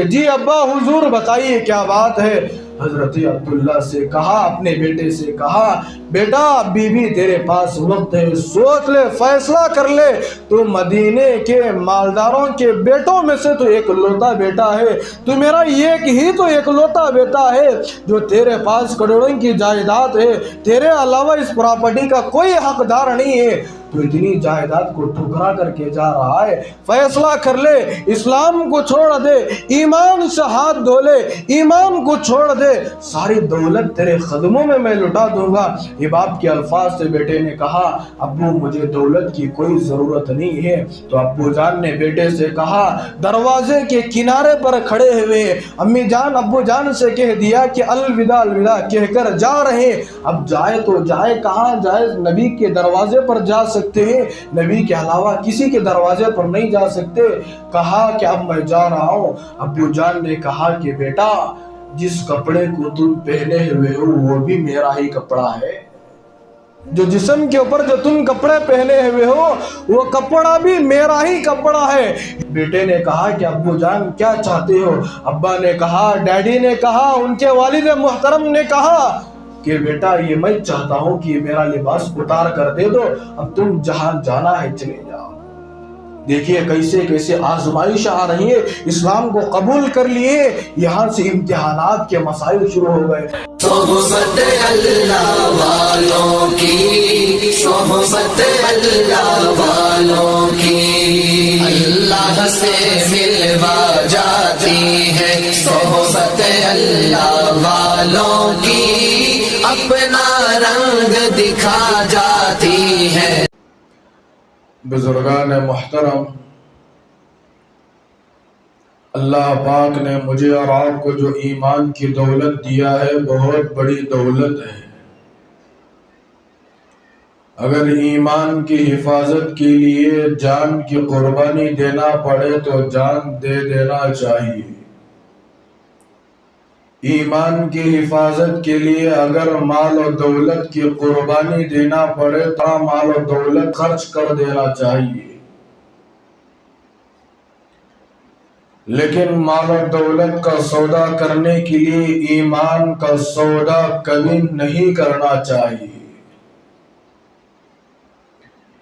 جی ابا حضور بتائیے کیا بات ہے؟ حضرت عبداللہ سے کہا، اپنے بیٹے سے کہا، بیٹا بی بی تیرے پاس وقت ہے، سوچ لے، فیصلہ کر لے، تو مدینے کے مالداروں کے بیٹوں میں سے تو ایک لوتا بیٹا ہے، تو میرا ایک ہی تو ایک لوتا بیٹا ہے، جو تیرے پاس کروڑوں کی جائیداد ہے، تیرے علاوہ اس پراپرٹی کا کوئی حقدار نہیں ہے، تو اتنی جائیداد کو ٹھکرا کر کے جا رہا ہے، فیصلہ کر لے، اسلام کو چھوڑ دے، ایمان سے ہاتھ دھو لے، ایمان کو چھوڑ دے، ساری دولت تیرے قدموں میں لٹا دوں گا۔ یہ باپ کے الفاظ سے بیٹے نے کہا، ابو مجھے دولت کی کوئی ضرورت نہیں ہے۔ تو ابو جان نے بیٹے سے کہا، دروازے کے کنارے پر کھڑے ہوئے امی جان ابو جان سے کہہ دیا کہ الوداع الوداع کہہ کر جا رہے، اب جائے تو جائے کہاں جائے؟ نبی کے دروازے پر جا سکتے ہیں، نبی کے علاوہ کسی کے دروازے پر نہیں جا سکتے۔ کہا کہ اب میں جا رہا ہوں۔ ابو جان نے کہا کہ بیٹا جس کپڑے کو تم پہنے ہوئے ہو وہ بھی میرا ہی کپڑا ہے، جو جسم کے اوپر جو تم کپڑے پہنے ہوئے ہو وہ کپڑا بھی میرا ہی کپڑا ہے۔ بیٹے نے کہا کہ ابو جان کیا چاہتے ہو؟ ابا نے کہا، ڈیڈی نے کہا، ان کے والد محترم نے کہا کہ بیٹا یہ میں چاہتا ہوں کہ میرا لباس اتار کر دے دو، اب تم جہاں جانا ہے چلے جاؤ۔ دیکھیے کیسے کیسے آزمائش آ رہی ہے، اسلام کو قبول کر لیے، یہاں سے امتحانات کے مسائل شروع ہو گئے۔ صحبت اللہ والوں کی، صحبت اللہ والوں کی، اللہ سے ملوا جاتی ہے، صحبت اللہ والوں کی اپنا رنگ دکھا جاتی ہے۔ بزرگان محترم، اللہ پاک نے مجھے اور آپ کو جو ایمان کی دولت دیا ہے بہت بڑی دولت ہے۔ اگر ایمان کی حفاظت کے لیے جان کی قربانی دینا پڑے تو جان دے دینا چاہیے۔ ایمان کی حفاظت کے لیے اگر مال و دولت کی قربانی دینا پڑے تو مال و دولت خرچ کر دینا چاہیے، لیکن مال و دولت کا سودا کرنے کے لیے ایمان کا سودا کبھی نہیں کرنا چاہیے۔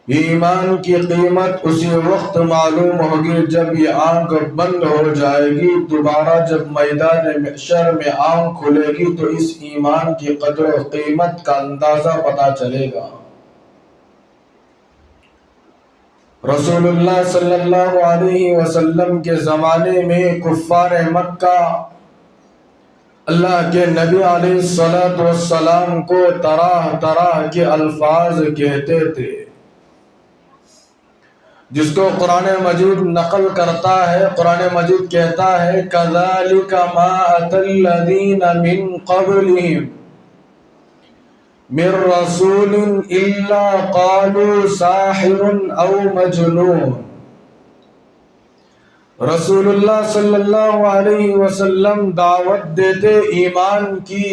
ایمان کی قیمت اسی وقت معلوم ہوگی جب یہ آنکھ بند ہو جائے گی، دوبارہ جب میدان محشر میں آنکھ کھلے گی تو اس ایمان کی قدر و قیمت کا اندازہ پتہ چلے گا۔ رسول اللہ صلی اللہ علیہ وسلم کے زمانے میں کفار مکہ اللہ کے نبی علیہ السلام کو طرح طرح کے الفاظ کہتے تھے، جس کو قرآن مجید نقل کرتا ہے۔ قرآن مجید کہتا ہے، كَذَلِكَ مَا أَتَى الَّذِينَ مِن قَبْلِهِمْ مِن رَّسُولٍ إِلَّا قَالُوا سَاحِرٌ أَوْ مَجْنُونٌ۔ رسول اللہ صلی اللہ علیہ وسلم دعوت دیتے ایمان کی،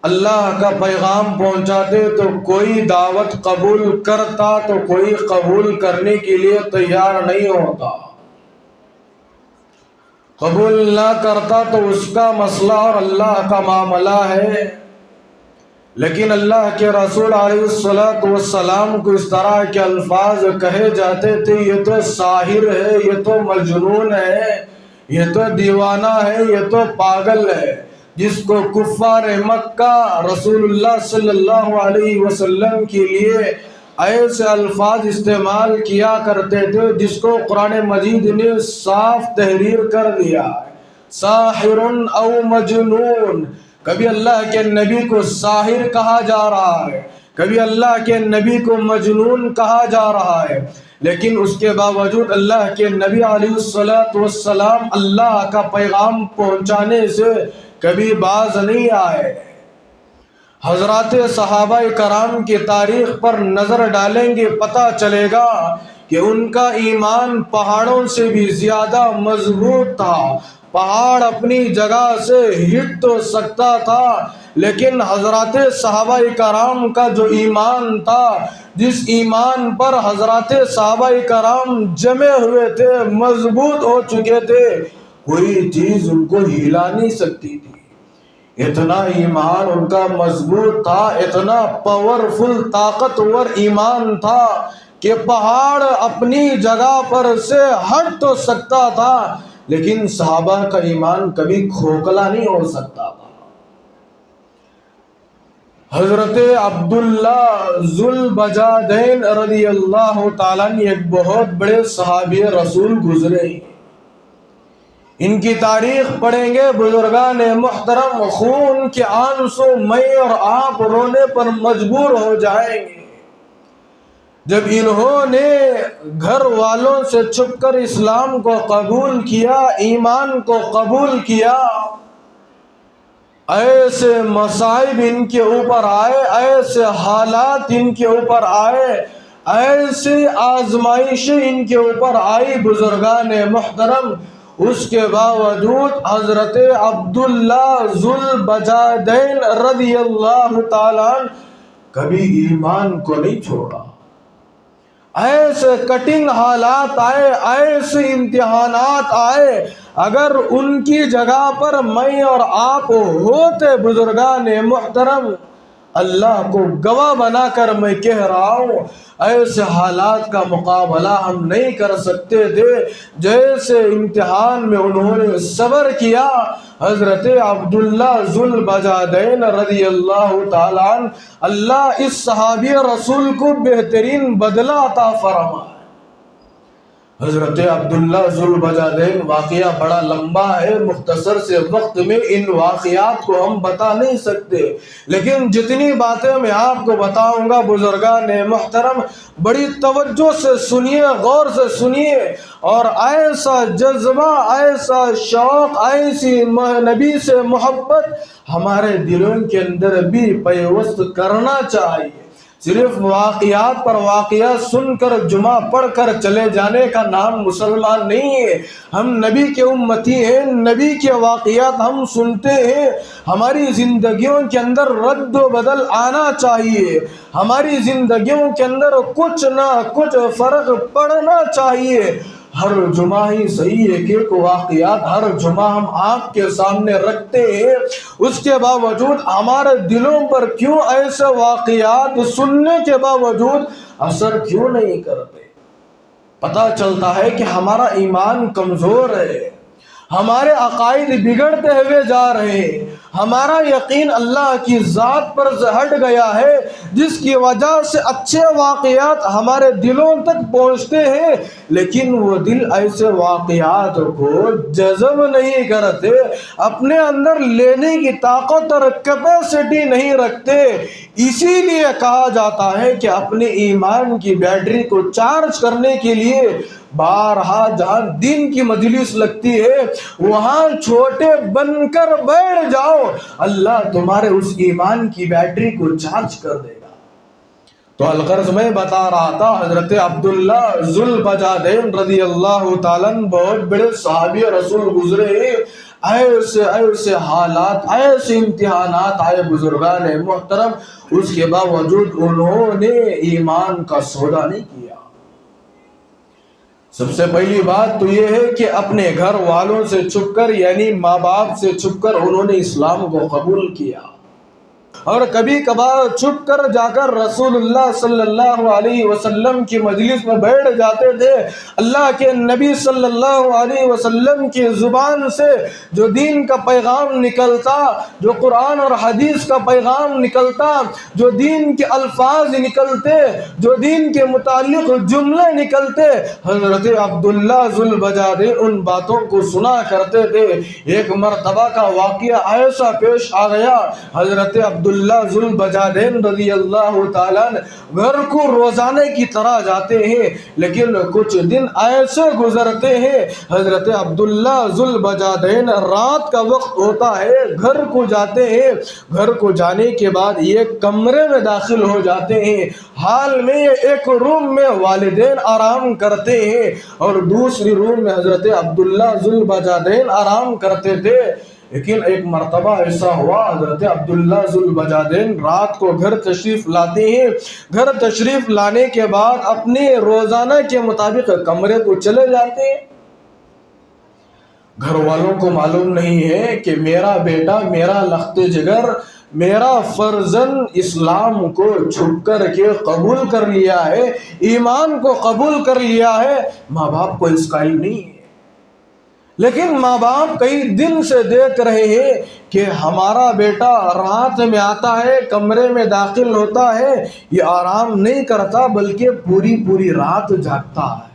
اللہ کا پیغام پہنچاتے تو کوئی دعوت قبول کرتا تو کوئی قبول کرنے کے لیے تیار نہیں ہوتا، قبول نہ کرتا تو اس کا مسئلہ اور اللہ کا معاملہ ہے۔ لیکن اللہ کے رسول علیہ السلام کو اس طرح کے الفاظ کہے جاتے تھے، یہ تو ساحر ہے، یہ تو مجنون ہے، یہ تو دیوانہ ہے، یہ تو پاگل ہے، جس کو کفار مکہ رسول اللہ صلی اللہ علیہ وسلم کے لیے ایسے الفاظ استعمال کیا کرتے تھے جس کو قرآن مجید نے صاف تحریر کر دیا ہے، ساحر او مجنون۔ کبھی اللہ کے نبی کو ساحر کہا جا رہا ہے، کبھی اللہ کے نبی کو مجنون کہا جا رہا ہے، لیکن اس کے باوجود اللہ کے نبی علیہ السلام اللہ کا پیغام پہنچانے سے کبھی باز نہیں آئے۔ حضرات صحابہ کرام کی تاریخ پر نظر ڈالیں گے، پتہ چلے گا کہ ان کا ایمان پہاڑوں سے بھی زیادہ مضبوط تھا۔ پہاڑ اپنی جگہ سے ہٹ تو سکتا تھا، لیکن حضرات صحابہ کرام کا جو ایمان تھا، جس ایمان پر حضرات صحابہ کرام جمے ہوئے تھے، مضبوط ہو چکے تھے، کوئی چیز ان کو ہلا نہیں سکتی تھی. اتنا ایمان ان کا مضبوط تھا، اتنا پاورفل طاقتور ایمان تھا کہ پہاڑ اپنی جگہ پر سے ہٹ تو سکتا تھا لیکن صحابہ کا ایمان کبھی کھوکھلا نہیں ہو سکتا تھا. حضرت عبداللہ ذوالبجادین رضی اللہ تعالیٰ نے ایک بہت بڑے صحابی رسول گزرے. ان کی تاریخ پڑھیں گے بزرگان محترم خون کے آنسو میں اور آپ رونے پر مجبور ہو جائیں گے. جب انہوں نے گھر والوں سے چھپ کر اسلام کو قبول کیا، ایمان کو قبول کیا، ایسے مصائب ان کے اوپر آئے، ایسے حالات ان کے اوپر آئے، ایسی آزمائشیں ان کے اوپر آئی بزرگان محترم. اس کے باوجود حضرت عبداللہ ذوالبجادین رضی اللہ تعالیٰ کبھی ایمان کو نہیں چھوڑا. ایسے کٹنگ حالات آئے، ایسے امتحانات آئے، اگر ان کی جگہ پر میں اور آپ ہوتے بزرگان محترم، اللہ کو گواہ بنا کر میں کہہ رہا ہوں، ایسے حالات کا مقابلہ ہم نہیں کر سکتے تھے جیسے امتحان میں انہوں نے صبر کیا. حضرت عبداللہ ذوالبجادین رضی اللہ تعالیٰ عنہ، اللہ اس صحابی رسول کو بہترین بدلہ عطا فرمائے. حضرت عبداللہ ذوالبجادین واقعہ بڑا لمبا ہے، مختصر سے وقت میں ان واقعات کو ہم بتا نہیں سکتے، لیکن جتنی باتیں میں آپ کو بتاؤں گا بزرگان محترم بڑی توجہ سے سنیے، غور سے سنیے، اور ایسا جذبہ، ایسا شوق، ایسی نبی سے محبت ہمارے دلوں کے اندر بھی پیوست کرنا چاہیے. صرف واقعات پر واقعات سن کر جمعہ پڑھ کر چلے جانے کا نام مسلمان نہیں ہے. ہم نبی کے امتی ہیں، نبی کے واقعات ہم سنتے ہیں. ہماری زندگیوں کے اندر رد و بدل آنا چاہیے، ہماری زندگیوں کے اندر کچھ نہ کچھ فرق پڑنا چاہیے. ہر جمعہ ہی صحیح ایک ایک واقعات ہر جمعہ ہم آپ کے سامنے رکھتے ہیں، اس کے باوجود ہمارے دلوں پر کیوں ایسے واقعات سننے کے باوجود اثر کیوں نہیں کرتے؟ پتہ چلتا ہے کہ ہمارا ایمان کمزور ہے، ہمارے عقائد بگڑتے ہوئے جا رہے ہیں، ہمارا یقین اللہ کی ذات پر سے ہٹ گیا ہے، جس کی وجہ سے اچھے واقعات ہمارے دلوں تک پہنچتے ہیں لیکن وہ دل ایسے واقعات کو جذب نہیں کرتے، اپنے اندر لینے کی طاقت اور کیپیسٹی نہیں رکھتے. اسی لیے کہا جاتا ہے کہ اپنے ایمان کی بیٹری کو چارج کرنے کے لیے بارہا جہاں دین کی مجلس لگتی ہے وہاں چھوٹے بن کر بیٹھ جاؤ، اللہ تمہارے اس ایمان کی بیٹری کو چارج کر دے گا. تو الغرض میں بتا رہا تھا حضرت عبداللہ ذوالبجادین رضی اللہ تعالیٰ بہت بڑے صحابی رسول گزرے. ایسے ایسے حالات، ایسے امتحانات آئے بزرگان محترم، اس کے باوجود انہوں نے ایمان کا سودا نہیں کیا. سب سے پہلی بات تو یہ ہے کہ اپنے گھر والوں سے چھپ کر، یعنی ماں باپ سے چھپ کر انہوں نے اسلام کو قبول کیا، اور کبھی کبھار چھپ کر جا کر رسول اللہ صلی اللہ علیہ وسلم کی مجلس میں بیٹھ جاتے تھے. اللہ کے نبی صلی اللہ علیہ وسلم کی زبان سے جو دین کا پیغام نکلتا، جو قرآن اور حدیث کا پیغام نکلتا، جو دین کے الفاظ نکلتے، جو دین کے متعلق جملے نکلتے، حضرت عبداللہ ذوالبجادین ان باتوں کو سنا کرتے تھے. ایک مرتبہ کا واقعہ ایسا پیش آ گیا، حضرت عبداللہ ذوالبجادین رضی اللہ تعالیٰ گھر کو روزانے کی طرح جاتے ہیں، لیکن کچھ دن ایسے گزرتے ہیں حضرت عبداللہ ذوالبجادین رات کا وقت ہوتا ہے، گھر کو جاتے ہیں، گھر کو جانے کے بعد ایک کمرے میں داخل ہو جاتے ہیں. حال میں ایک روم میں والدین آرام کرتے ہیں اور دوسری روم میں حضرت عبداللہ ذوالبجادین آرام کرتے تھے. لیکن ایک مرتبہ ایسا ہوا، حضرت عبداللہ ذوالبجادین رات کو گھر تشریف لاتے ہیں. گھر تشریف لانے کے بعد اپنے روزانہ کے مطابق کمرے کو چلے جاتے ہیں. گھر والوں کو معلوم نہیں ہے کہ میرا بیٹا، میرا لخت جگر، میرا فرزند اسلام کو چھپ کر کے قبول کر لیا ہے، ایمان کو قبول کر لیا ہے۔ ماں باپ کو اس کا علم نہیں ہے، لیکن ماں باپ کئی دن سے دیکھ رہے ہیں کہ ہمارا بیٹا رات میں آتا ہے، کمرے میں داخل ہوتا ہے، یہ آرام نہیں کرتا بلکہ پوری پوری رات جاگتا ہے۔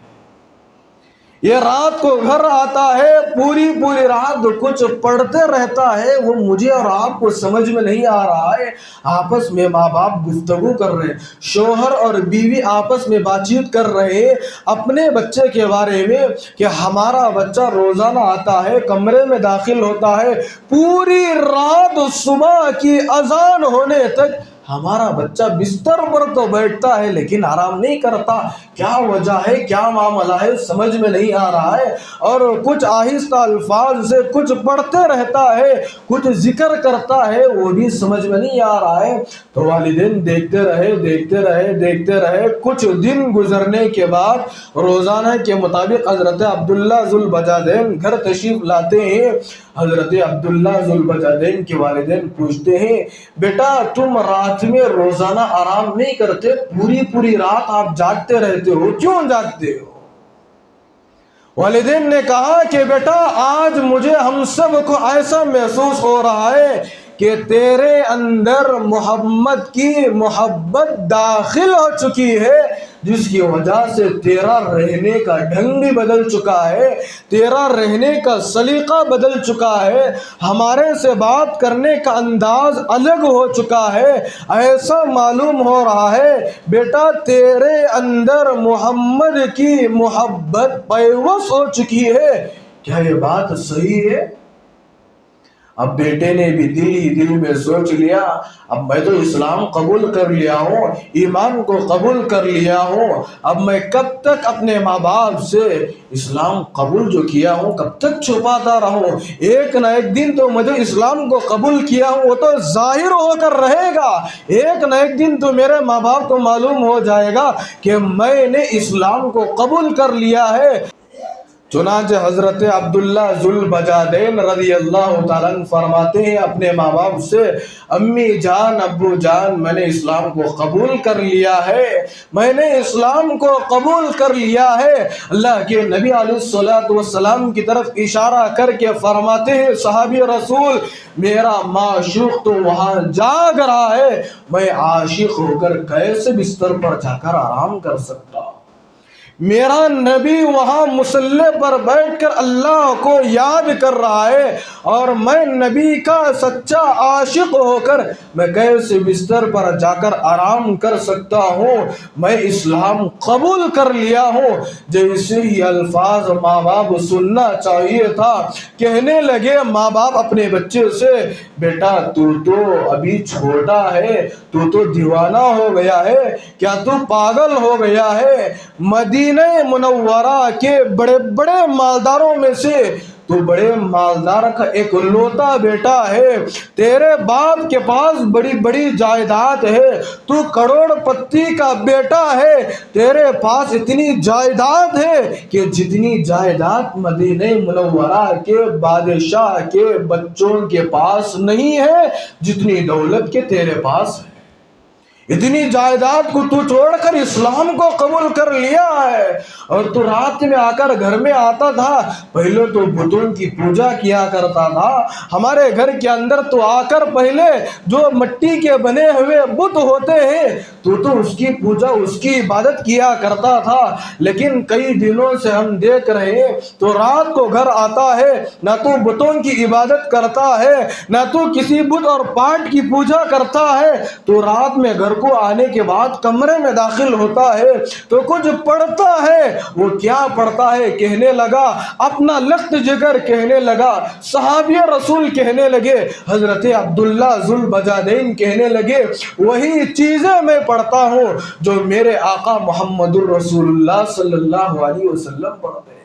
یہ رات کو گھر آتا ہے، پوری پوری رات کچھ پڑھتے رہتا ہے۔ وہ مجھے اور آپ کو سمجھ میں نہیں آ رہا ہے۔ آپس میں ماں باپ گفتگو کر رہے ہیں، شوہر اور بیوی آپس میں بات چیت کر رہے ہیں اپنے بچے کے بارے میں کہ ہمارا بچہ روزانہ آتا ہے، کمرے میں داخل ہوتا ہے، پوری رات صبح کی اذان ہونے تک ہمارا بچہ بستر پر تو بیٹھتا ہے لیکن آرام نہیں کرتا۔ کیا وجہ ہے، کیا معاملہ ہے، سمجھ میں نہیں آ رہا ہے۔ اور کچھ آہستہ الفاظ سے کچھ پڑھتے رہتا ہے، کچھ ذکر کرتا ہے، وہ بھی سمجھ میں نہیں آ رہا ہے۔ تو والدین دیکھتے رہے۔ کچھ دن گزرنے کے بعد روزانہ کے مطابق حضرت عبداللہ ذوالبجادین گھر تشریف لاتے ہیں۔ حضرت عبداللہ ذوالبجادین کے والدین پوچھتے ہیں، بیٹا تم رات میں روزانہ آرام نہیں کرتے، پوری پوری رات آپ جاگتے رہتے ہو، کیوں جاگتے ہو؟ والدین نے کہا کہ بیٹا آج مجھے ہم سب کو ایسا محسوس ہو رہا ہے کہ تیرے اندر محمد کی محبت داخل ہو چکی ہے، جس کی وجہ سے تیرا رہنے کا ڈھنگ بھی بدل چکا ہے، تیرا رہنے کا سلیقہ بدل چکا ہے، ہمارے سے بات کرنے کا انداز الگ ہو چکا ہے۔ ایسا معلوم ہو رہا ہے بیٹا تیرے اندر محمد کی محبت پیوست ہو چکی ہے۔ کیا یہ بات صحیح ہے؟ اب بیٹے نے بھی دل ہی دل میں سوچ لیا، اب میں تو اسلام قبول کر لیا ہوں، ایمان کو قبول کر لیا ہوں، اب میں کب تک اپنے ماں باپ سے اسلام قبول جو کیا ہوں کب تک چھپاتا رہوں؟ ایک نہ ایک دن تو مجھے اسلام کو قبول کیا ہوں وہ تو ظاہر ہو کر رہے گا، ایک نہ ایک دن تو میرے ماں باپ کو معلوم ہو جائے گا کہ میں نے اسلام کو قبول کر لیا ہے۔ چنانچہ حضرت عبداللہ ذوالبجادین رضی اللہ تعالیٰ عنہ فرماتے ہیں اپنے ماں باپ سے، امی جان، ابو جان، میں نے اسلام کو قبول کر لیا ہے، میں نے اسلام کو قبول کر لیا ہے۔ اللہ کے نبی علیہ الصلوۃ والسلام کی طرف اشارہ کر کے فرماتے ہیں صحابی رسول، میرا معشوق تو وہاں جاگ رہا ہے، میں عاشق ہو کر کیسے بستر پر جا کر آرام کر سکتا ہوں؟ میرا نبی وہاں مصلی پر بیٹھ کر اللہ کو یاد کر رہا ہے، اور میں نبی کا سچا عاشق ہو کر میں کیسے بستر پر جا کر آرام کر سکتا ہوں؟ میں اسلام قبول کر لیا ہوں۔ جیسے ہی الفاظ ماں باپ سننا چاہیے تھا، کہنے لگے ماں باپ اپنے بچے سے، بیٹا تو ابھی چھوٹا ہے، تو دیوانہ ہو گیا ہے، کیا تو پاگل ہو گیا ہے؟ مدینہ منورہ کے بڑے بڑے مالداروں میں سے تو بڑے مالدار کا ایک لوتا بیٹا ہے، تیرے باپ کے پاس بڑی بڑی جائیداد ہے، تو کروڑ پتی کا بیٹا ہے، تیرے پاس اتنی جائیداد ہے کہ جتنی جائیداد مدینہ منورہ کے بادشاہ کے بچوں کے پاس نہیں ہے، جتنی دولت کے تیرے پاس ہے۔ اتنی جائیداد کو تو چھوڑ کر اسلام کو قبول کر لیا ہے، اور تو رات میں آ کر گھر میں آتا تھا، پہلے تو بتوں کی پوجا کیا کرتا تھا، ہمارے گھر کے اندر تو آ کر پہلے جو مٹی کے بنے ہوئے بت ہوتے ہیں تو اس کی پوجا، اس کی عبادت کیا کرتا تھا، لیکن کئی دنوں سے ہم دیکھ رہے ہیں تو رات کو گھر آتا ہے، نہ تو بتوں کی عبادت کرتا ہے، نہ تو کسی بت اور پاٹ کی پوجا کرتا ہے، تو رات میں گھر کو آنے کے بعد کمرے میں داخل ہوتا ہے تو کچھ پڑھتا ہے۔ وہ کیا پڑھتا ہے؟ کہنے لگا اپنا لخت جگر کہنے لگا، صحابی رسول کہنے لگے، حضرت عبداللہ ذوالبجادین کہنے لگے، وہی چیزیں میں پڑھتا ہوں جو میرے آقا محمد الرسول اللہ صلی اللہ علیہ وسلم پڑھتے ہیں۔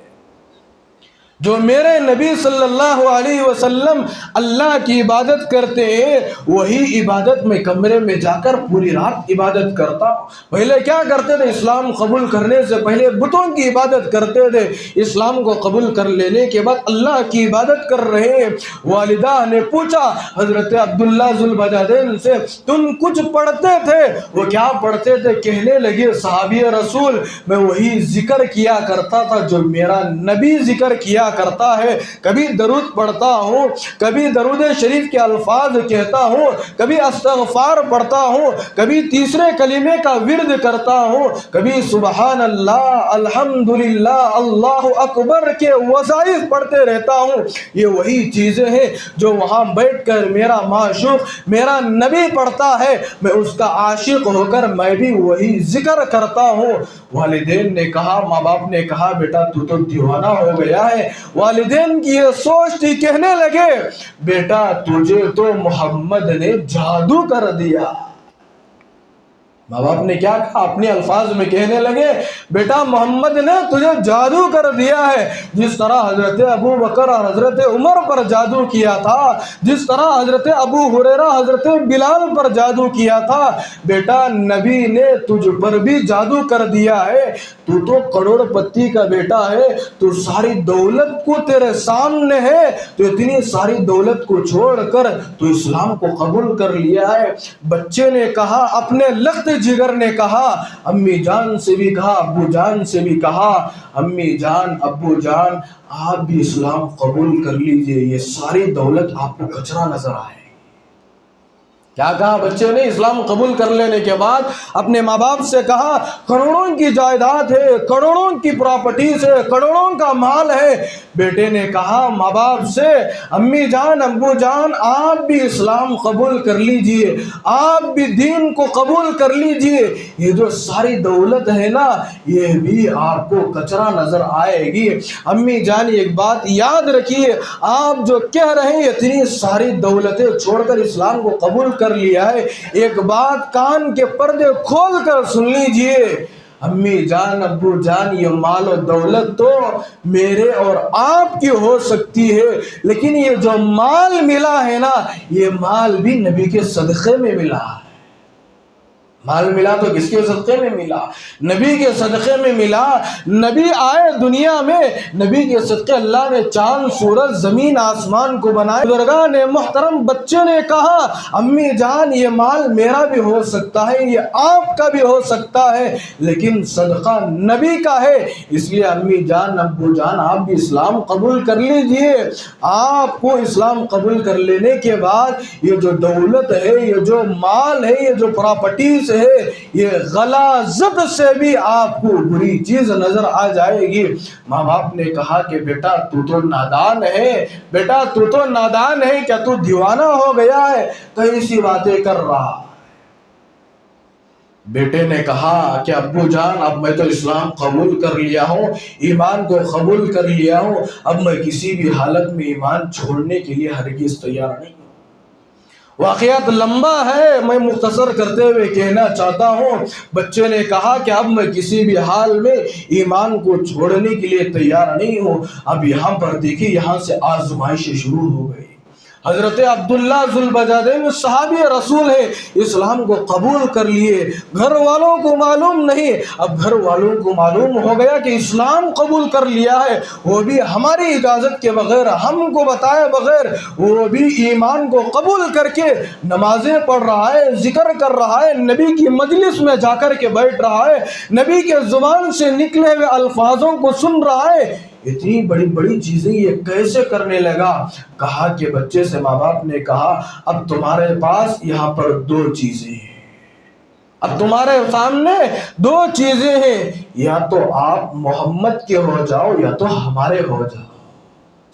جو میرے نبی صلی اللہ علیہ وسلم اللہ کی عبادت کرتے ہیں وہی عبادت میں کمرے میں جا کر پوری رات عبادت کرتا ہوں۔ پہلے کیا کرتے تھے؟ اسلام قبول کرنے سے پہلے بتوں کی عبادت کرتے تھے، اسلام کو قبول کر لینے کے بعد اللہ کی عبادت کر رہے ہیں۔ والدہ نے پوچھا حضرت عبداللہ ذوالبجادین سے، تم کچھ پڑھتے تھے؟ وہ کیا پڑھتے تھے؟ کہنے لگے صحابی رسول میں وہی ذکر کیا کرتا تھا جو میرا نبی ذکر کیا کرتا ہے، کبھی درود پڑھتا ہوں، کبھی درود شریف کے الفاظ کہتا ہوں، کبھی استغفار پڑھتا ہوں، کبھی تیسرے کلمے کا ورد کرتا ہوں، کبھی سبحان اللہ، الحمدللہ، اللہ اکبر کے وظائف پڑھتے رہتا ہوں۔ یہ وہی چیزیں ہیں جو وہاں بیٹھ کر میرا معشوق میرا نبی پڑھتا ہے، میں اس کا عاشق ہو کر میں بھی وہی ذکر کرتا ہوں۔ والدین نے کہا، ماں باپ نے کہا بیٹا تو دیوانہ ہو گیا ہے۔ والدین کی یہ سوچ تھی، کہنے لگے بیٹا تجھے تو محمد نے جادو کر دیا۔ ماں باپ نے کیا کہا؟ اپنے الفاظ میں کہنے لگے بیٹا محمد نے تجھے جادو کر دیا ہے، جس طرح حضرت ابو بکر اور حضرت عمر پر جادو کیا تھا، جس طرح حضرت ابو ہریرہ حضرت بلال پر جادو کیا تھا، بیٹا نبی نے تجھ پر بھی جادو کر دیا ہے۔ تو کروڑ پتی کا بیٹا ہے، تو ساری دولت کو تیرے سامنے ہے، تو اتنی ساری دولت کو چھوڑ کر تو اسلام کو قبول کر لیا ہے۔ بچے نے کہا، اپنے لخت جگر نے کہا، امی جان سے بھی کہا، ابو جان سے بھی کہا، امی جان ابو جان آپ بھی اسلام قبول کر لیجئے، یہ ساری دولت آپ کو کچرا نظر آئے۔ کیا کہا بچے نے؟ اسلام قبول کر لینے کے بعد اپنے ماں باپ سے کہا کروڑوں کی جائیداد ہے، کروڑوں کی پراپرٹیز ہے، کروڑوں کا مال ہے۔ بیٹے نے کہا ماں باپ سے، امی جان ابو جان آپ بھی اسلام قبول کر لیجئے، آپ بھی دین کو قبول کر لیجئے، یہ جو ساری دولت ہے نا یہ بھی آپ کو کچرا نظر آئے گی۔ امی جان ایک بات یاد رکھیے، آپ جو کہہ رہے ہیں اتنی ساری دولتیں چھوڑ کر اسلام کو قبول کر لیا ہے، ایک بات کان کے پردے کھول کر سن لیجئے، امی جان ابو جان یہ مال و دولت تو میرے اور آپ کی ہو سکتی ہے، لیکن یہ جو مال ملا ہے نا یہ مال بھی نبی کے صدقے میں ملا ہے۔ مال ملا تو کس کے صدقے میں ملا؟ نبی کے صدقے میں ملا۔ نبی آئے دنیا میں، نبی کے صدقے اللہ نے چاند سورج زمین آسمان کو بنائے۔ بزرگان محترم بچے نے کہا امی جان یہ مال میرا بھی ہو سکتا ہے، یہ آپ کا بھی ہو سکتا ہے، لیکن صدقہ نبی کا ہے، اس لیے امی جان ابو جان آپ بھی اسلام قبول کر لیجئے۔ آپ کو اسلام قبول کر لینے کے بعد یہ جو دولت ہے، یہ جو مال ہے، یہ جو پراپرٹیز ہے، یہ غلاظت سے بھی آپ کو بری چیز نظر آ جائے گی۔ ماں باپ نے کہا کہ بیٹا تو نادان ہے، بیٹا تو نادان ہے، کیا تو دیوانہ ہو گیا ہے؟ کئی سی باتیں کر رہا۔ بیٹے نے کہا کہ ابو جان اب میں تو اسلام قبول کر لیا ہوں، ایمان کو قبول کر لیا ہوں، اب میں کسی بھی حالت میں ایمان چھوڑنے کے لیے ہرگز تیار نہیں ہوں۔ واقعات لمبا ہے، میں مختصر کرتے ہوئے کہنا چاہتا ہوں، بچے نے کہا کہ اب میں کسی بھی حال میں ایمان کو چھوڑنے کے لیے تیار نہیں ہوں۔ اب یہاں پر دیکھیں، یہاں سے آزمائشیں شروع ہو گئی۔ حضرت عبداللہ ذوالبجادین صحابی رسول ہے، اسلام کو قبول کر لیے، گھر والوں کو معلوم نہیں۔ اب گھر والوں کو معلوم ہو گیا کہ اسلام قبول کر لیا ہے، وہ بھی ہماری اجازت کے بغیر، ہم کو بتائے بغیر، وہ بھی ایمان کو قبول کر کے نمازیں پڑھ رہا ہے، ذکر کر رہا ہے، نبی کی مجلس میں جا کر کے بیٹھ رہا ہے، نبی کے زبان سے نکلے ہوئے الفاظوں کو سن رہا ہے۔ اتنی بڑی بڑی چیزیں یہ کیسے کرنے لگا؟ کہا کہ بچے سے ماں باپ نے کہا اب تمہارے پاس یہاں پر دو چیزیں ہیں، اب تمہارے سامنے دو چیزیں ہیں، یا تو آپ محمد کے ہو جاؤ یا تو ہمارے ہو جاؤ۔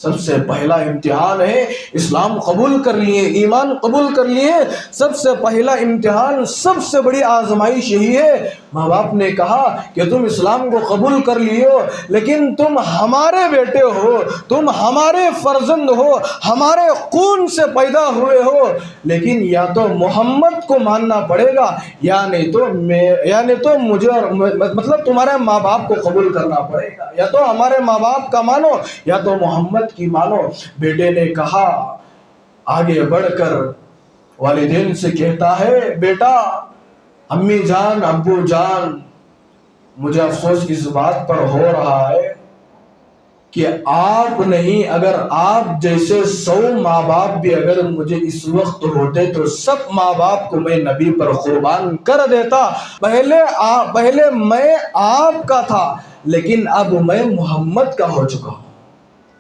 سب سے پہلا امتحان ہے اسلام قبول کر لیے، ایمان قبول کر لیے، سب سے پہلا امتحان، سب سے بڑی آزمائش یہی ہے۔ ماں باپ نے کہا کہ تم اسلام کو قبول کر لیے ہو، لیکن تم ہمارے بیٹے ہو، تم ہمارے فرزند ہو، ہمارے خون سے پیدا ہوئے ہو، لیکن یا تو محمد کو ماننا پڑے گا یا نہیں تو مجھے مطلب تمہارے ماں باپ کو قبول کرنا پڑے گا، یا تو ہمارے ماں باپ کا مانو یا تو محمد کی مانو۔ بیٹے نے کہا، آگے بڑھ کر والدین سے کہتا ہے، بیٹا، امی جان، ابو جان، مجھے افسوس اس بات پر ہو رہا ہے کہ آپ نہیں، اگر آپ جیسے 100 ماں باپ بھی اگر مجھے اس وقت ہوتے تو سب ماں باپ کو میں نبی پر قربان کر دیتا۔ پہلے میں آپ کا تھا، لیکن اب میں محمد کا ہو چکا ہوں۔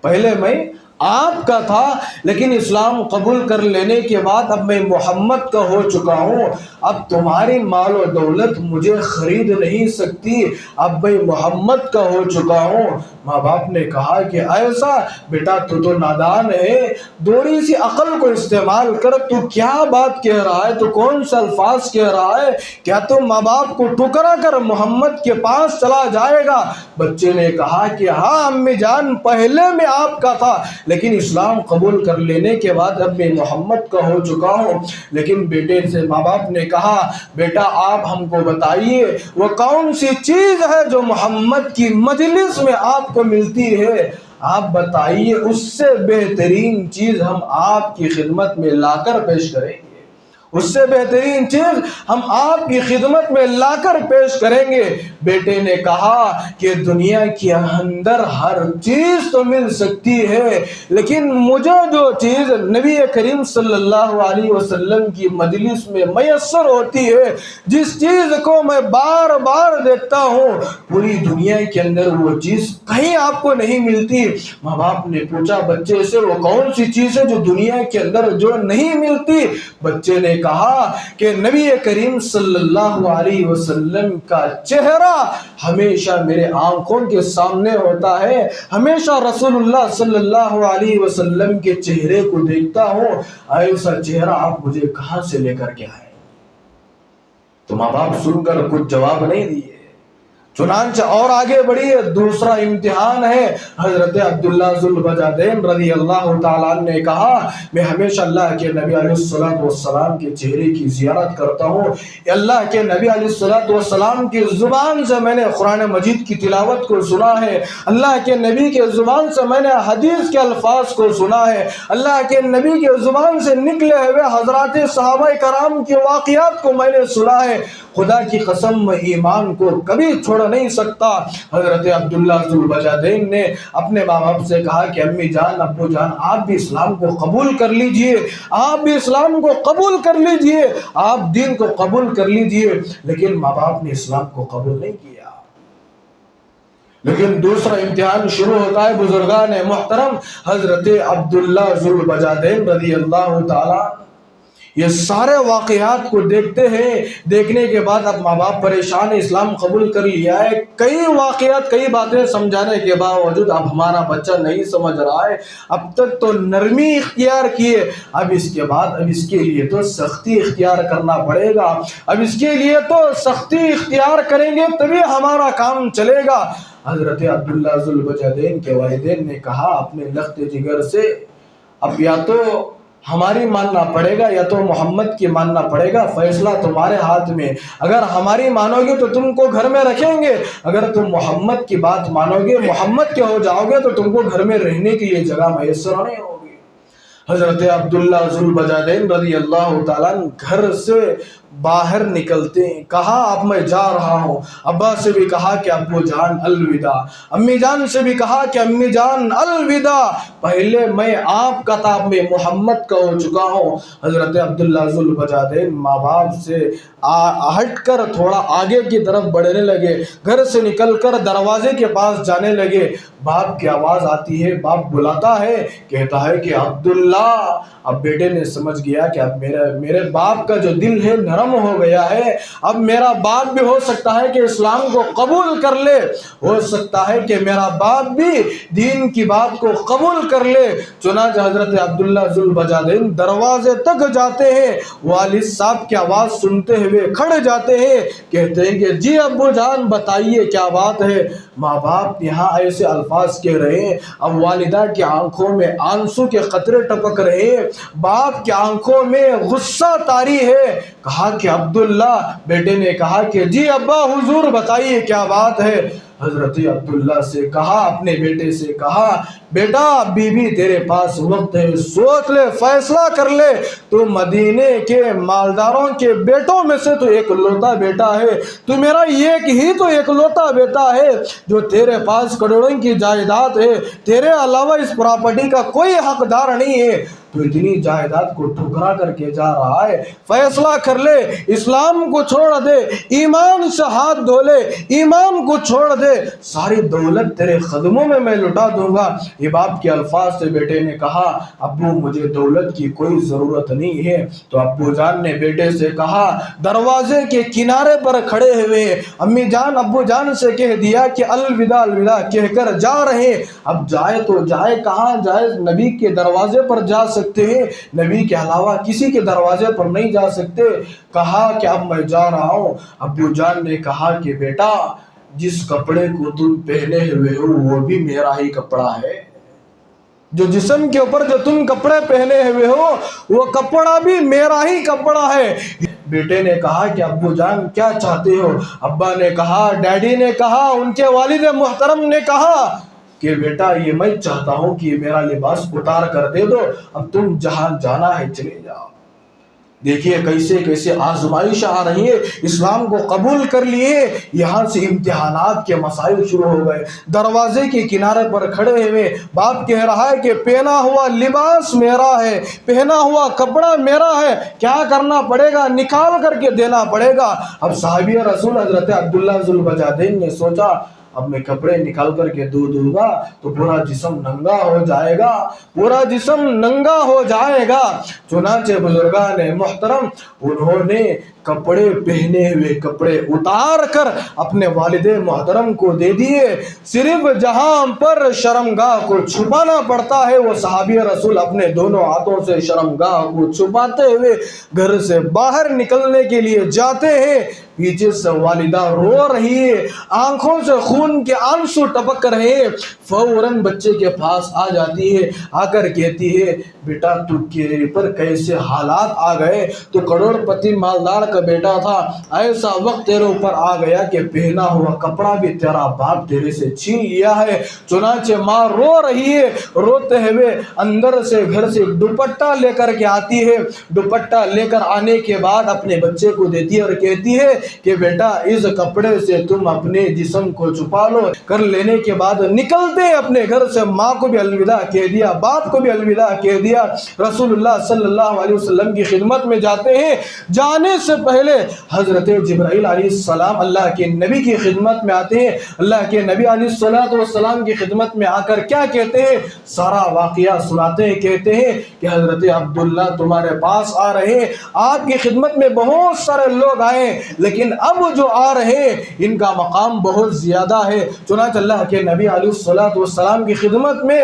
پہلے میں آپ کا تھا، لیکن اسلام قبول کر لینے کے بعد اب میں محمد کا ہو چکا ہوں۔ اب تمہاری مال و دولت مجھے خرید نہیں سکتی، اب میں محمد کا ہو چکا ہوں۔ ماں باپ نے کہا کہ ایسا؟ بیٹا تو نادان ہے، تھوڑی سی عقل کو استعمال کر، تو کیا بات کہہ رہا ہے، تو کون سے الفاظ کہہ رہا ہے؟ کیا تو ماں باپ کو ٹھکرا کر محمد کے پاس چلا جائے گا؟ بچے نے کہا کہ ہاں امی جان، پہلے میں آپ کا تھا، لیکن اسلام قبول کر لینے کے بعد اب میں محمد کا ہو چکا ہوں۔ لیکن بیٹے سے ماں باپ نے کہا، بیٹا آپ ہم کو بتائیے وہ کون سی چیز ہے جو محمد کی مجلس میں آپ کو ملتی ہے، آپ بتائیے، اس سے بہترین چیز ہم آپ کی خدمت میں لا کر پیش کریں گے، اس سے بہترین چیز ہم آپ کی خدمت میں لا کر پیش کریں گے۔ بیٹے نے کہا کہ دنیا کے اندر ہر چیز تو مل سکتی ہے، لیکن مجھے جو چیز نبی کریم صلی اللہ علیہ وسلم کی مجلس میں میسر ہوتی ہے، جس چیز کو میں بار بار دیکھتا ہوں، پوری دنیا کے اندر وہ چیز کہیں آپ کو نہیں ملتی۔ ماں باپ نے پوچھا بچے سے، وہ کون سی چیز ہے جو دنیا کے اندر جو نہیں ملتی؟ بچے نے کہا کہ نبی کریم صلی اللہ علیہ وسلم کا چہرہ ہمیشہ میرے آنکھوں کے سامنے ہوتا ہے، ہمیشہ رسول اللہ صلی اللہ علیہ وسلم کے چہرے کو دیکھتا ہوں، ایسا چہرہ آپ مجھے کہاں سے لے کر کے آئے؟ تو ماں باپ سن کر کچھ جواب نہیں دیے، چنانچہ اور آگے بڑھیے۔ دوسرا امتحان ہے، حضرت عبداللہ ذوالبجادین رضی اللہ تعالیٰ عنہ نے کہا، میں ہمیشہ اللہ کے نبی علیہ السلام کے چہرے کی زیارت کرتا ہوں، اللہ کے نبی علیہ السلام کی زبان سے میں نے قرآن مجید کی تلاوت کو سنا ہے، اللہ کے نبی کے زبان سے میں نے حدیث کے الفاظ کو سنا ہے، اللہ کے نبی کے زبان سے نکلے ہوئے حضرات صحابہ کرام کے واقعات کو میں نے سنا ہے، خدا کی قسم میں ایمان کو کبھی چھوڑ نہیں سکتا۔ حضرت عبداللہ ذوالبجادین نے اپنے ماں باپ سے کہا کہ امی جان، ابو جان، آپ بھی اسلام کو قبول کر لیجئے، آپ بھی اسلام کو قبول کر لیجئے، آپ دین کو قبول کر لیجئے۔ لیکن ماں باپ نے اسلام کو قبول نہیں کیا۔ لیکن دوسرا امتحان شروع ہوتا ہے بزرگان محترم۔ حضرت عبداللہ ذوالبجادین رضی اللہ تعالیٰ یہ سارے واقعات کو دیکھتے ہیں، دیکھنے کے بعد اب ماں باپ پریشان ہے، اسلام قبول کر لیا ہے، کئی واقعات، کئی باتیں سمجھانے کے باوجود اب ہمارا بچہ نہیں سمجھ رہا ہے، اب تک تو نرمی اختیار کیے، اب اس کے بعد اب اس کے لیے تو سختی اختیار کرنا پڑے گا، اب اس کے لیے تو سختی اختیار کریں گے تبھی ہمارا کام چلے گا۔ حضرت عبداللہ ذوالبجادین کے والدین نے کہا اپنے لخت جگر سے، اب یا تو ہماری ماننا پڑے گا یا تو محمد کی ماننا پڑے گا، فیصلہ تمہارے ہاتھ میں، اگر ہماری مانو گے تو تم کو گھر میں رکھیں گے، اگر تم محمد کی بات مانو گے، محمد کے ہو جاؤ گے، تو تم کو گھر میں رہنے کے لیے جگہ میسر نہیں ہوگی۔ حضرت عبداللہ ذوالبجادین رضی اللہ تعالیٰ گھر سے باہر نکلتے ہیں، کہا اب میں جا رہا ہوں، ابا سے بھی کہا کہ ابو جان الوداع، امی جان سے بھی کہا کہ امی جان الوداع، پہلے میں آپ کا تھا، میں محمد کا ہو چکا ہوں۔ حضرت عبداللہ ذوالبجادین ماں باپ سے ہٹ کر تھوڑا آگے کی طرف بڑھنے لگے، گھر سے نکل کر دروازے کے پاس جانے لگے، باپ کی آواز آتی ہے، باپ بلاتا ہے، کہتا ہے کہ عبداللہ۔ اب بیٹے نے سمجھ گیا کہ اب میرے باپ کا جو دل ہے نرم نرم ہو گیا ہے، اب میرا باپ بھی ہو سکتا ہے کہ اسلام کو قبول کر لے، ہو سکتا ہے کہ میرا باپ بھی دین کی بات کو قبول کر لے۔ چنانچہ حضرت عبداللہ ذوالبجادین دروازے تک جاتے ہیں، والد صاحب کی آواز سنتے ہوئے کھڑے جاتے ہیں، کہتے ہیں کہ جی ابو جان بتائیے کیا بات ہے۔ ماں باپ یہاں ایسے الفاظ کہہ رہے ہیں، اب والدہ کی آنکھوں میں آنسو کے قطرے ٹپک رہے ہیں، باپ کی آنکھوں میں غصہ طاری ہے۔ کہا کہ عبداللہ، بیٹے نے کہا کہ جی ابا حضور بتائیے کیا بات ہے۔ حضرت عبداللہ سے کہا، اپنے بیٹے سے کہا، بیٹا ابھی بھی تیرے پاس وقت ہے، سوچ لے، فیصلہ کر لے، تو مدینے کے مالداروں کے بیٹوں میں سے تو ایک لوتا بیٹا ہے، تو میرا ایک ہی تو ایک لوتا بیٹا ہے، جو تیرے پاس کروڑوں کی جائیداد ہے، تیرے علاوہ اس پراپرٹی کا کوئی حقدار نہیں ہے، تو اتنی جائیداد کو ٹھکرا کر کے جا رہا ہے، فیصلہ کر لے، اسلام کو چھوڑ دے، ایمان سے ہاتھ دھو لے، ایمان کو چھوڑ دے، ساری دولت تیرے قدموں میں لٹا دوں گا۔ یہ باپ کے الفاظ سے بیٹے نے کہا، ابو مجھے دولت کی کوئی ضرورت نہیں ہے۔ تو ابو جان نے بیٹے سے کہا، دروازے کے کنارے پر کھڑے ہوئے امی جان ابو جان سے کہہ دیا کہ الوداع الوداع کہہ کر جا رہے، اب جائے تو جائے کہاں جائے، نبی کے دروازے پر جا سکتے ہیں، نبی کے علاوہ کسی کے دروازے پر نہیں جا سکتے۔ کہا کہ اب میں جا رہا ہوں۔ ابو جان نے کہا کہ بیٹا جس کپڑے کو تم پہنے ہوئے ہو وہ بھی میرا ہی کپڑا ہے، جو جسم کے اوپر جو تم کپڑے پہنے ہوئے ہو وہ کپڑا بھی میرا ہی کپڑا ہے۔ بیٹے نے کہا کہ ابو جان کیا چاہتے ہو؟ ابا نے کہا، ڈیڈی نے کہا، ان کے والد محترم نے کہا کہ بیٹا یہ میں چاہتا ہوں کہ میرا لباس اتار کر دے دو، اب تم جہاں جانا ہے چلے جاؤ۔ دیکھیے کیسے کیسے آزمائش آ رہی ہے، اسلام کو قبول کر لیے، یہاں سے امتحانات کے مسائل شروع ہو گئے۔ دروازے کے کنارے پر کھڑے ہوئے باپ کہہ رہا ہے کہ پہنا ہوا لباس میرا ہے، پہنا ہوا کپڑا میرا ہے، کیا کرنا پڑے گا؟ نکال کر کے دینا پڑے گا۔ اب صحابی رسول حضرت عبداللہ ذوالبجادین نے سوچا، اب میں کپڑے نکال کر کے دوں گا تو پورا جسم ننگا ہو جائے گا، پورا جسم ننگا ہو جائے گا۔ چنانچہ بزرگان محترم انہوں نے کپڑے پہنے ہوئے کپڑے اتار کر اپنے والد محترم کو دے دیے۔ صرف جہاں پر شرمگاہ کو چھپانا پڑتا ہے وہ صحابی رسول اپنے دونوں ہاتھوں سے شرمگاہ کو چھپاتے ہوئے گھر سے باہر نکلنے کے لیے جاتے ہیں۔ پیچھے سے والدہ رو رہی ہے، آنکھوں سے خون کے آنسو ٹپک رہے ہیں، فوراً بچے کے پاس آ جاتی ہے، آ کر کہتی ہے، بیٹا تو تیرے پر کیسے حالات آ گئے، تو کروڑ پتی مالدار کا بیٹا تھا، ایسا وقت تیرے اوپر آ گیا کہ پہنا ہوا کپڑا بھی تیرا باپ تیرے سے چھین لیا ہے۔ چنانچہ ماں رو رہی ہے، روتے ہوئے اندر سے گھر سے دوپٹہ لے کر کے آتی ہے، دوپٹہ لے کر آنے کے بعد اپنے بچے کو دیتی ہے اور کہتی ہے کہ بیٹا اس کپڑے سے تم اپنے جسم کو چھپا لو۔ کر لینے کے بعد نکلتے ہیں اپنے گھر سے، ماں کو بھی الوداع کہہ دیا، باپ کو بھی الوداع کہہ دیا، رسول اللہ صلی اللہ علیہ وسلم کی خدمت میں جاتے ہیں۔ جانے سے پہلے حضرت جبرائیل علیہ السلام اللہ کے نبی کی خدمت میں آتے ہیں، اللہ کے نبی علیہ السلام کی خدمت میں آ کر کیا کہتے ہیں، سارا واقعہ سناتے ہیں، کہتے ہیں کہ حضرت عبداللہ تمہارے پاس آ رہے ہیں، آپ کی خدمت میں بہت سارے لوگ آئے لیکن اب جو آ رہے ہیں ان کا مقام بہت زیادہ ہے۔ چنانچہ اللہ کے نبی علیہ السلام کی خدمت میں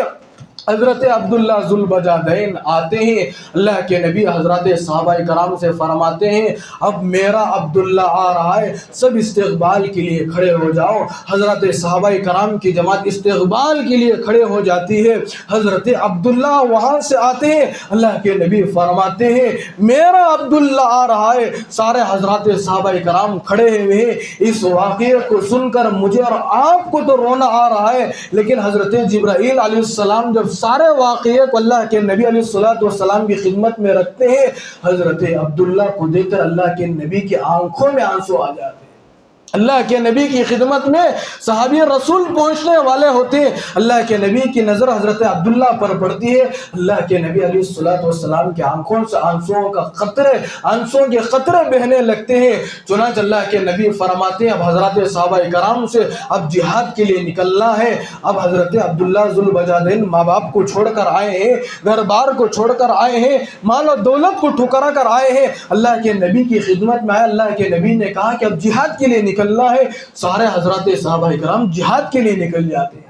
حضرت عبداللہ ذوالبجادین آتے ہیں، اللہ کے نبی حضرت صحابہ کرام سے فرماتے ہیں، اب میرا عبداللہ آ رہا ہے، سب استقبال کے لیے کھڑے ہو جاؤ۔ حضرت صحابہ کرام کی جماعت استقبال کے لیے کھڑے ہو جاتی ہے۔ حضرت عبداللہ وہاں سے آتے ہیں، اللہ کے نبی فرماتے ہیں میرا عبداللہ آ رہا ہے۔ سارے حضرات صحابہ کرام کھڑے ہوئے ہیں۔ اس واقعے کو سن کر مجھے اور آپ کو تو رونا آ رہا ہے، لیکن حضرت جبرائیل علیہ السلام جب سارے واقعے کو اللہ کے نبی علیہ السلام کی خدمت میں رکھتے ہیں، حضرت عبداللہ کو دیکھ کر اللہ کے نبی کی آنکھوں میں آنسو آ جاتے ہیں۔ اللہ کے نبی کی خدمت میں صحابی رسول پہنچنے والے ہوتے ہیں، اللہ کے نبی کی نظر حضرت عبداللہ پر پڑتی ہے، اللہ کے نبی علیہ الصلوۃ والسلام کی آنکھوں سے آنسوں کے قطرے بہنے لگتے ہیں۔ چنانچہ اللہ کے نبی فرماتے ہیں اب حضرات صحابہ کرام سے اب جہاد کے لیے نکلنا ہے۔ اب حضرت عبداللہ ذوالبجادین ماں باپ کو چھوڑ کر آئے ہیں، گھر بار کو چھوڑ کر آئے ہیں، مال و دولت کو ٹھکرا کر آئے ہیں، اللہ کے نبی کی خدمت میں آئے۔ اللہ کے نبی نے کہا کہ اب جہاد کے لیے نکلنا ہے، سارے حضرات صحابہ کرام جہاد کے لیے نکل جاتے ہیں۔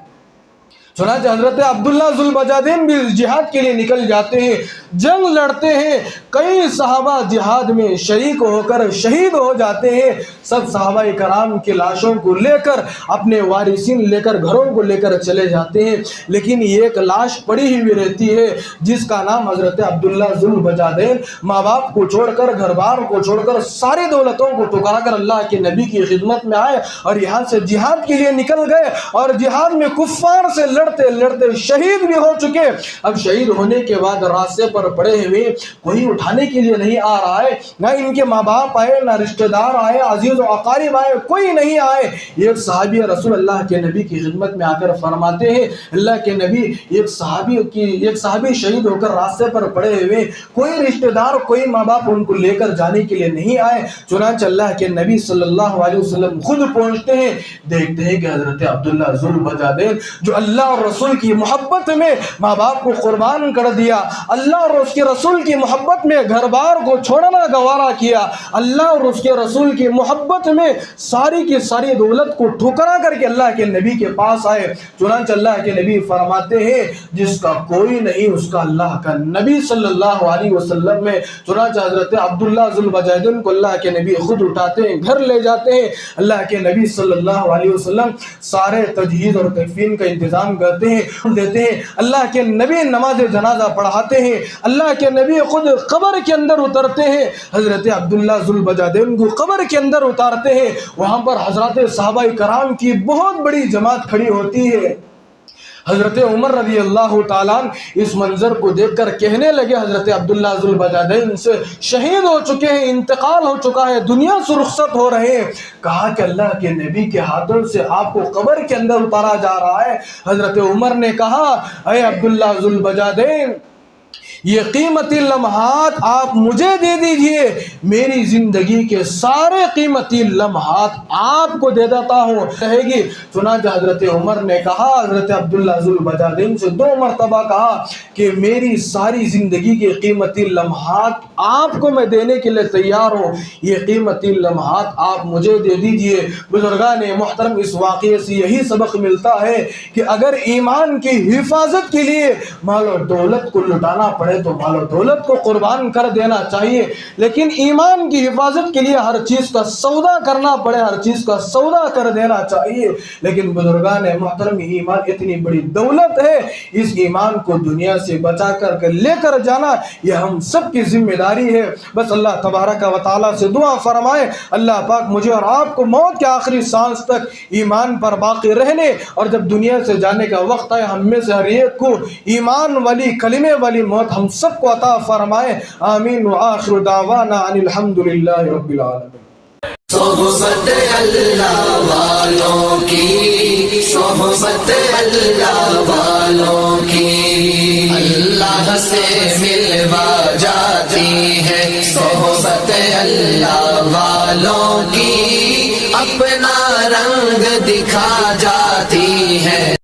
چنانچہ حضرت عبداللہ ذوالبجادین بھی جہاد کے لیے نکل جاتے ہیں، جنگ لڑتے ہیں، کئی صحابہ جہاد میں شریک ہو کر شہید ہو جاتے ہیں۔ سب صحابہ کرام کی لاشوں کو لے کر اپنے وارثین لے کر گھروں کو لے کر چلے جاتے ہیں، لیکن ایک لاش پڑی ہوئی رہتی ہے جس کا نام حضرت عبداللہ ذوالبجادین ماں باپ کو چھوڑ کر گھر بار کو چھوڑ کر ساری دولتوں کو ٹکرا کر اللہ کے نبی کی خدمت میں آئے اور یہاں سے جہاد کے لیے نکل گئے، اور جہاد میں کفار سے لڑتے شہید بھی ہو چکے۔ اب شہید ہونے کے بعد راستے پر پڑے ہوئے کوئی اٹھانے کے لیے نہیں آ رہا ہے، نہ ان کے ماں باپ آئے، نہ رشتہ دار آئے، عزیز و اقارب آئے، کوئی نہیں آئے۔ ایک صحابی رسول اللہ کے نبی کی خدمت میں آ کر فرماتے ہیں اللہ کے نبی ایک صحابی شہید ہو کر راستے پر پڑے ہوئے، کوئی رشتہ دار کوئی ماں باپ ان کو لے کر جانے کے لیے نہیں آئے۔ چنانچہ اللہ کے نبی صلی اللہ علیہ وسلم خود پہنچتے ہیں، دیکھتے ہیں کہ حضرت عبداللہ ذوالبجادین جو اللہ اور رسول کی محبت میں ماں باپ کو قربان کر دیا، اللہ اور اس کے رسول کی محبت میں گھر بار کو چھوڑنا گوارا کیا، اللہ اور اس کے رسول کی محبت میں ساری کی ساری دولت کو ٹھکرا کر کے اللہ کے نبی کے پاس آئے۔ چنانچہ اللہ کے نبی فرماتے ہیں جس کا کوئی نہیں اس کا اللہ کا نبی صلی اللہ علیہ وسلم میں۔ چنانچہ حضرت عبداللہ ذوالبجادین کو اللہ کے نبی خود اٹھاتے ہیں، گھر لے جاتے ہیں۔ اللہ کے نبی صلی اللہ علیہ وسلم سارے تجہیز اور تکفین کا انتظام کرتے ہیں، دیتے ہیں۔ اللہ کے نبی نماز جنازہ پڑھاتے ہیں، اللہ کے نبی خود قبر کے اندر اترتے ہیں، حضرت عبداللہ ذوالبجادین کو قبر کے اندر اتارتے ہیں۔ وہاں پر حضرات صحابہ کرام کی بہت بڑی جماعت کھڑی ہوتی ہے۔ حضرت عمر رضی اللہ تعالیٰ اس منظر کو دیکھ کر کہنے لگے حضرت عبداللہ ذوالبجادین سے شہید ہو چکے ہیں، انتقال ہو چکا ہے، دنیا سے رخصت ہو رہے ہیں۔ کہا کہ اللہ کے نبی کے ہاتھوں سے آپ کو قبر کے اندر اتارا جا رہا ہے۔ حضرت عمر نے کہا اے عبداللہ ذوالبجادین، یہ قیمتی لمحات آپ مجھے دے دیجئے، میری زندگی کے سارے قیمتی لمحات آپ کو دے دیتا ہوں رہے گی۔ چنانچہ حضرت عمر نے کہا حضرت عبداللہ ذوالبجادین سے 2 مرتبہ کہا کہ میری ساری زندگی کے قیمتی لمحات آپ کو میں دینے کے لیے تیار ہوں، یہ قیمتی لمحات آپ مجھے دے دیجئے۔ بزرگان محترم اس واقعے سے یہی سبق ملتا ہے کہ اگر ایمان کی حفاظت کے لیے مال و دولت کو لٹانا پڑے تو مال و دولت کو قربان کر دینا چاہیے، لیکن ایمان کی حفاظت کے لیے ہر چیز کا سودا کرنا پڑے، ہر چیز کا سودا کر دینا چاہیے۔ لیکن بزرگان محترم ایمان اتنی بڑی دولت ہے، اس ایمان کو دنیا سے بچا کر لے کر جانا یہ ہم سب کی ذمہ داری ہے۔ بس اللہ تبارک و تعالیٰ سے دعا فرمائے اللہ پاک مجھے اور آپ کو موت کے آخری سانس تک ایمان پر باقی رہنے، اور جب دنیا سے جانے کا وقت آئے ہم میں سے ہر ایک کو ایمان والی کلمے والی موت ہم سب کو عطا فرمائے۔ آمین وآخر دعوانا ان الحمدللہ رب العالمین۔ صحبت اللہ والوں کی، صحبت اللہ والوں کی اللہ سے ملوا جاتی ہے، صحبت اللہ والوں کی اپنا رنگ دکھا جاتی ہے۔